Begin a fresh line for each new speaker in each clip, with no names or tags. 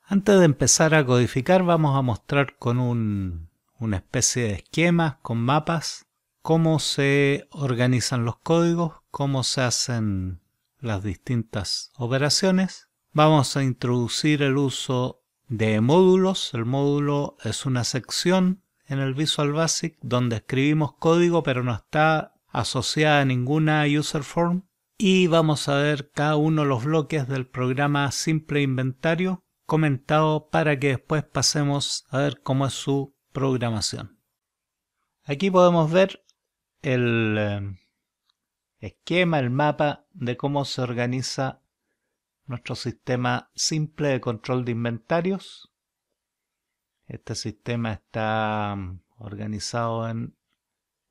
Antes de empezar a codificar, vamos a mostrar con una especie de esquemas, con mapas, cómo se organizan los códigos, cómo se hacen las distintas operaciones. Vamos a introducir el uso de módulos. El módulo es una sección en el Visual Basic donde escribimos código, pero no está asociada a ninguna user form. Y vamos a ver cada uno de los bloques del programa Simple Inventario comentado para que después pasemos a ver cómo es su programación. Aquí podemos ver el esquema, el mapa de cómo se organiza nuestro sistema simple de control de inventarios. Este sistema está organizado en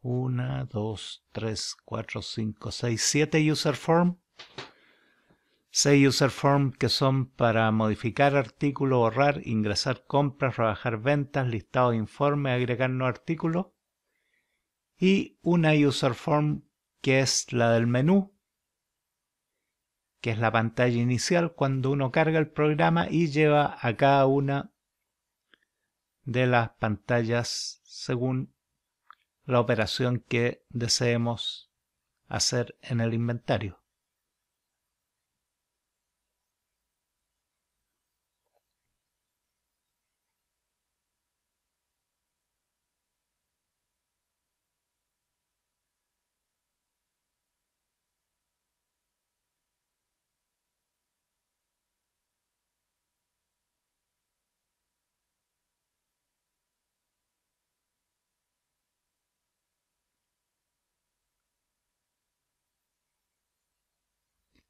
1, 2, 3, 4, 5, 6, 7 user form. 6 user form que son para modificar artículos, borrar, ingresar compras, rebajar ventas, listado de informes, agregar nuevo artículo. Y una user form que es la del menú, que es la pantalla inicial cuando uno carga el programa y lleva a cada una de las pantallas según la operación que deseemos hacer en el inventario.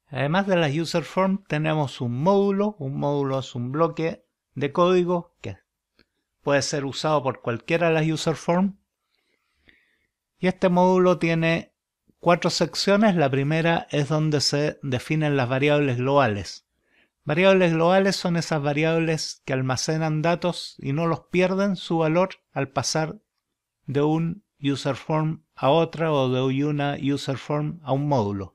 Además de las user form tenemos un módulo. Un módulo es un bloque de código que puede ser usado por cualquiera de las user form. Y este módulo tiene 4 secciones. La primera es donde se definen las variables globales. Variables globales son esas variables que almacenan datos y no los pierden su valor al pasar de un user form a otra o de una user form a un módulo.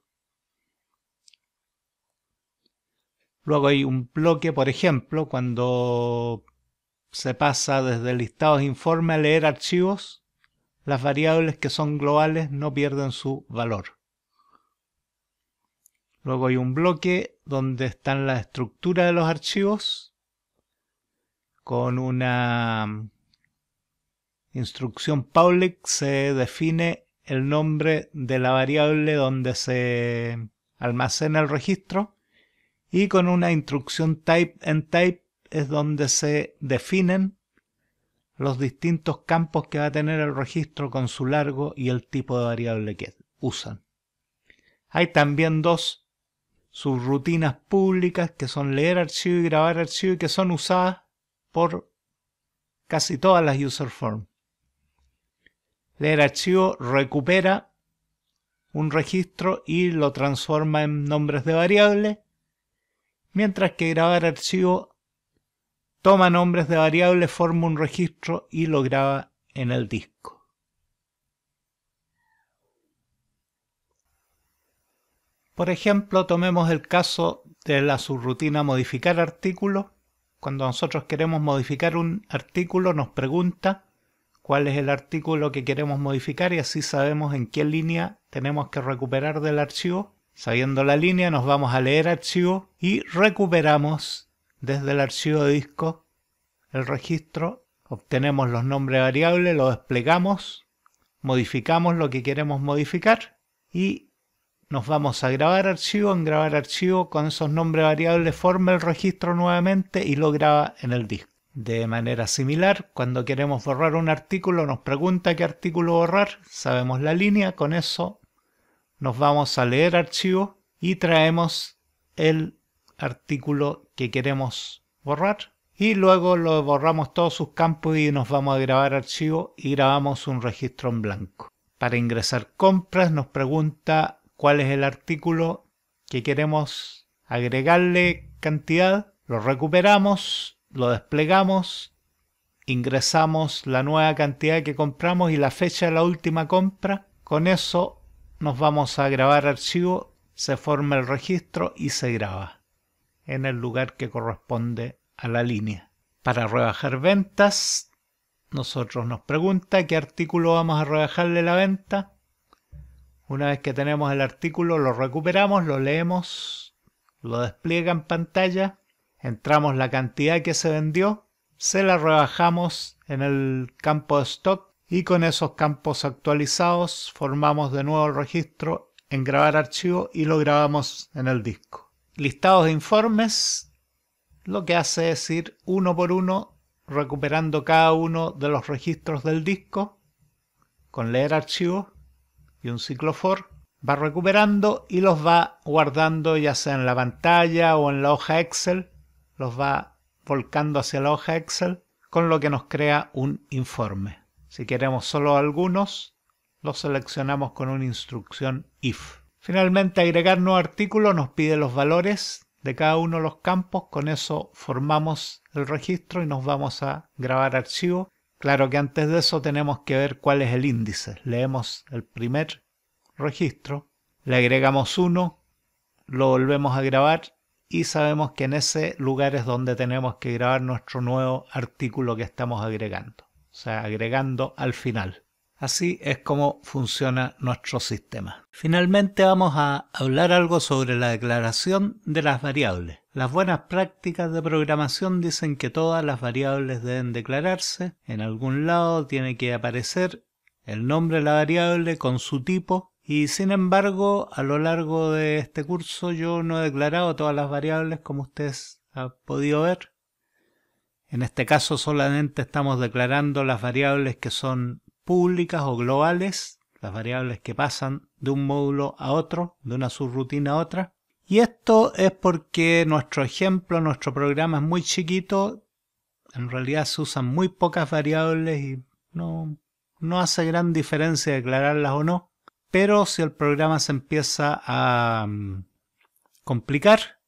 Luego hay un bloque, por ejemplo, cuando se pasa desde listados de informe a leer archivos, las variables que son globales no pierden su valor. Luego hay un bloque donde están la estructura de los archivos con una instrucción public se define el nombre de la variable donde se almacena el registro y con una instrucción type en type es donde se definen los distintos campos que va a tener el registro con su largo y el tipo de variable que usan. Hay también 2 subrutinas públicas que son leer archivo y grabar archivo y que son usadas por casi todas las user form. Leer archivo recupera un registro y lo transforma en nombres de variable, mientras que grabar archivo toma nombres de variable, forma un registro y lo graba en el disco. Por ejemplo, tomemos el caso de la subrutina modificar artículo. Cuando nosotros queremos modificar un artículo nos pregunta cuál es el artículo que queremos modificar y así sabemos en qué línea tenemos que recuperar del archivo. Sabiendo la línea nos vamos a leer archivo y recuperamos desde el archivo de disco el registro, obtenemos los nombres de variables, lo desplegamos, modificamos lo que queremos modificar y nos vamos a grabar archivo. En grabar archivo con esos nombres de variables forma el registro nuevamente y lo graba en el disco. De manera similar, cuando queremos borrar un artículo nos pregunta qué artículo borrar, sabemos la línea, con eso nos vamos a leer archivo y traemos el artículo que queremos borrar y luego lo borramos todos sus campos y nos vamos a grabar archivo y grabamos un registro en blanco. Para ingresar compras nos pregunta cuál es el artículo que queremos agregarle cantidad, lo recuperamos, lo desplegamos, ingresamos la nueva cantidad que compramos y la fecha de la última compra. Con eso nos vamos a grabar archivo, se forma el registro y se graba en el lugar que corresponde a la línea. Para rebajar ventas, nosotros nos pregunta qué artículo vamos a rebajarle la venta. Una vez que tenemos el artículo, lo recuperamos, lo leemos, lo despliega en pantalla, entramos la cantidad que se vendió, se la rebajamos en el campo de stock y con esos campos actualizados formamos de nuevo el registro en grabar archivo y lo grabamos en el disco. Listados de informes, lo que hace es ir uno por uno recuperando cada uno de los registros del disco con leer archivo y un ciclo for, va recuperando y los va guardando ya sea en la pantalla o en la hoja Excel, los va volcando hacia la hoja Excel, con lo que nos crea un informe. Si queremos solo algunos, los seleccionamos con una instrucción if. Finalmente, agregar nuevo artículo nos pide los valores de cada uno de los campos, con eso formamos el registro y nos vamos a grabar archivo. Claro que antes de eso tenemos que ver cuál es el índice. Leemos el primer registro, le agregamos 1, lo volvemos a grabar y sabemos que en ese lugar es donde tenemos que grabar nuestro nuevo artículo que estamos agregando. O sea, agregando al final. Así es como funciona nuestro sistema. Finalmente vamos a hablar algo sobre la declaración de las variables. Las buenas prácticas de programación dicen que todas las variables deben declararse. En algún lado tiene que aparecer el nombre de la variable con su tipo. Y sin embargo, a lo largo de este curso yo no he declarado todas las variables como ustedes han podido ver. En este caso solamente estamos declarando las variables que son públicas o globales, las variables que pasan de un módulo a otro, de una subrutina a otra. Y esto es porque nuestro ejemplo, nuestro programa es muy chiquito, en realidad se usan muy pocas variables y no hace gran diferencia declararlas o no. Pero si el programa se empieza a complicar,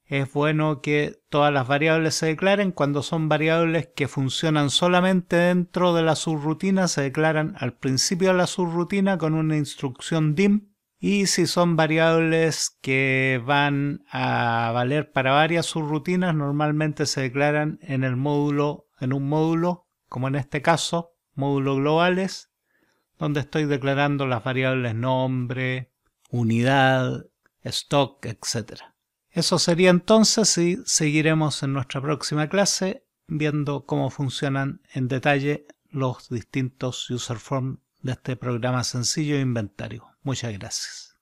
es bueno que todas las variables se declaren. Cuando son variables que funcionan solamente dentro de la subrutina, se declaran al principio de la subrutina con una instrucción dim. Y si son variables que van a valer para varias subrutinas, normalmente se declaran en un módulo, como en este caso, módulo globales, donde estoy declarando las variables nombre, unidad, stock, etc. Eso sería entonces y seguiremos en nuestra próxima clase viendo cómo funcionan en detalle los distintos user forms de este programa sencillo de inventario. Muchas gracias.